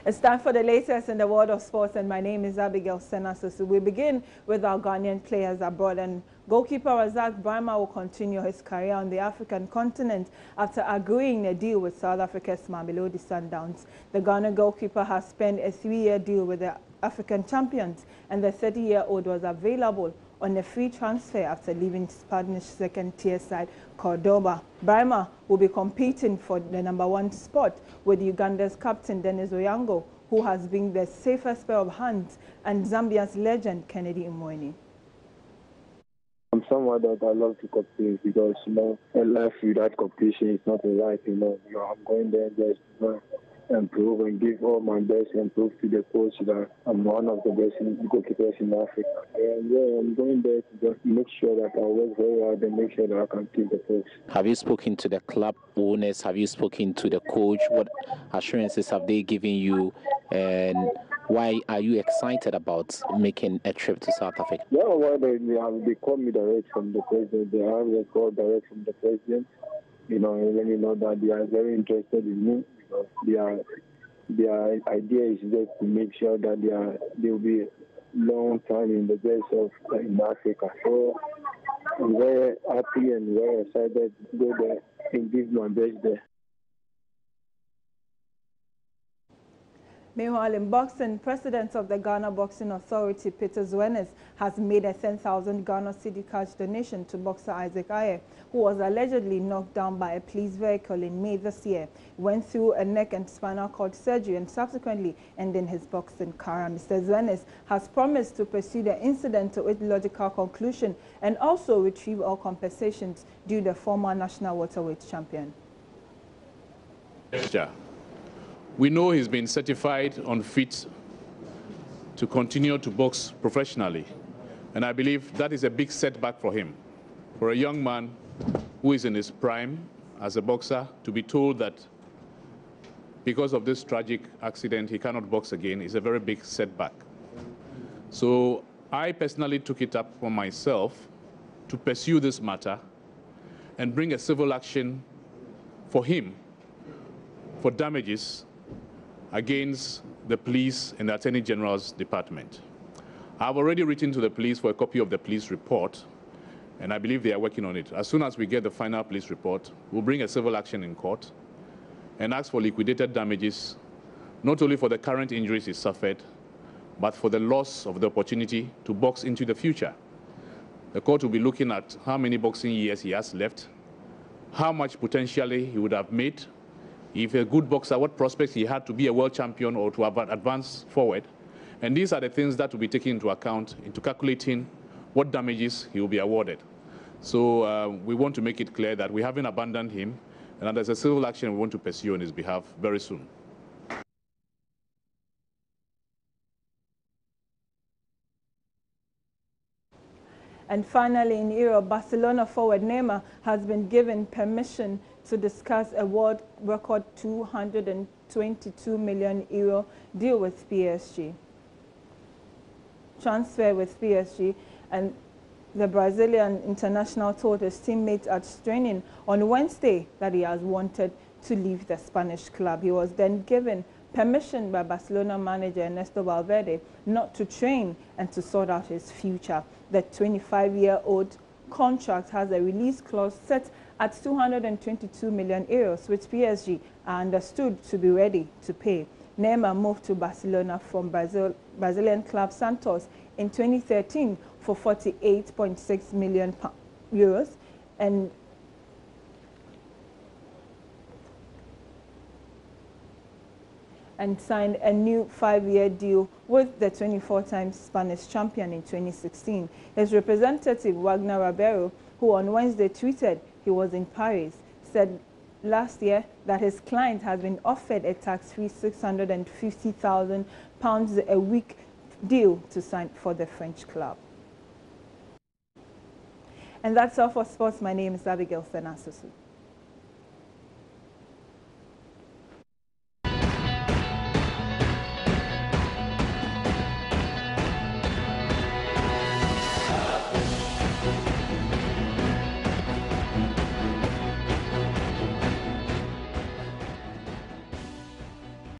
It's time for the latest in the world of sports, and my name is Abigail Senasusu. We begin with our Ghanaian players abroad, and goalkeeper Razak Brahma will continue his career on the African continent after agreeing a deal with South Africa's Mamelodi Sundowns. The Ghana goalkeeper has spent a 3-year deal with the African champions, and the 30-year-old was available on a free transfer after leaving Spanish second-tier side Cordoba. Brahma will be competing for the #1 spot with Uganda's captain Dennis Oyango, who has been the safest pair of hands, and Zambia's legend Kennedy Imweni. I'm someone that I love to compete because, a life without competition is not a life, I'm going there just improve and give all my best and prove to the coach that I'm one of the best goalkeepers in Africa. And I'm going there to just make sure that I work very hard and make sure that I can keep the post. Have you spoken to the club owners? Have you spoken to the coach? What assurances have they given you? And why are you excited about making a trip to South Africa? Yeah, well, they called me direct from the president. They have a call direct from the president. And let me know that they are very interested in me. Their idea is just to make sure that they will be long time in the best of in Africa. So I'm very happy and very excited to go there and give my best there. Meanwhile, in boxing, President of the Ghana Boxing Authority, Peter Zwenes, has made a 10,000 Ghana cedi cash donation to boxer Isaac Aye, who was allegedly knocked down by a police vehicle in May this year, went through a neck and spinal cord surgery and subsequently ending his boxing career. Mr. Zwenes has promised to pursue the incident to its logical conclusion and also retrieve all compensations due the former national welterweight champion. Yeah. We know he's been certified unfit to continue to box professionally. And I believe that is a big setback for him. For a young man who is in his prime as a boxer, to be told that because of this tragic accident he cannot box again is a very big setback. So I personally took it up for myself to pursue this matter and bring a civil action for him for damages against the police and the Attorney General's department. I've already written to the police for a copy of the police report, and I believe they are working on it. As soon as we get the final police report, we'll bring a civil action in court and ask for liquidated damages, not only for the current injuries he suffered, but for the loss of the opportunity to box into the future. The court will be looking at how many boxing years he has left, how much potentially he would have made, if a good boxer, what prospects he had to be a world champion or to advance forward. And these are the things that will be taken into account into calculating what damages he will be awarded. So we want to make it clear that we haven't abandoned him, and that there's a civil action we want to pursue on his behalf very soon. And finally, in Europe, Barcelona forward Neymar has been given permission to discuss a world record €222 million deal with PSG. Transfer with PSG, and the Brazilian international told his teammates at training on Wednesday that he has wanted to leave the Spanish club. He was then given permission by Barcelona manager Ernesto Valverde not to train and to sort out his future. The 25-year-old contract has a release clause set at €222 million, which PSG are understood to be ready to pay. Neymar moved to Barcelona from Brazilian club Santos in 2013 for €48.6 million and signed a new 5-year deal with the 24-time Spanish champion in 2016. His representative, Wagner Ribeiro, who on Wednesday tweeted he was in Paris, said last year that his client has been offered a tax-free £650,000 a week deal to sign for the French club. And that's all for sports. My name is Abigail Senasusu.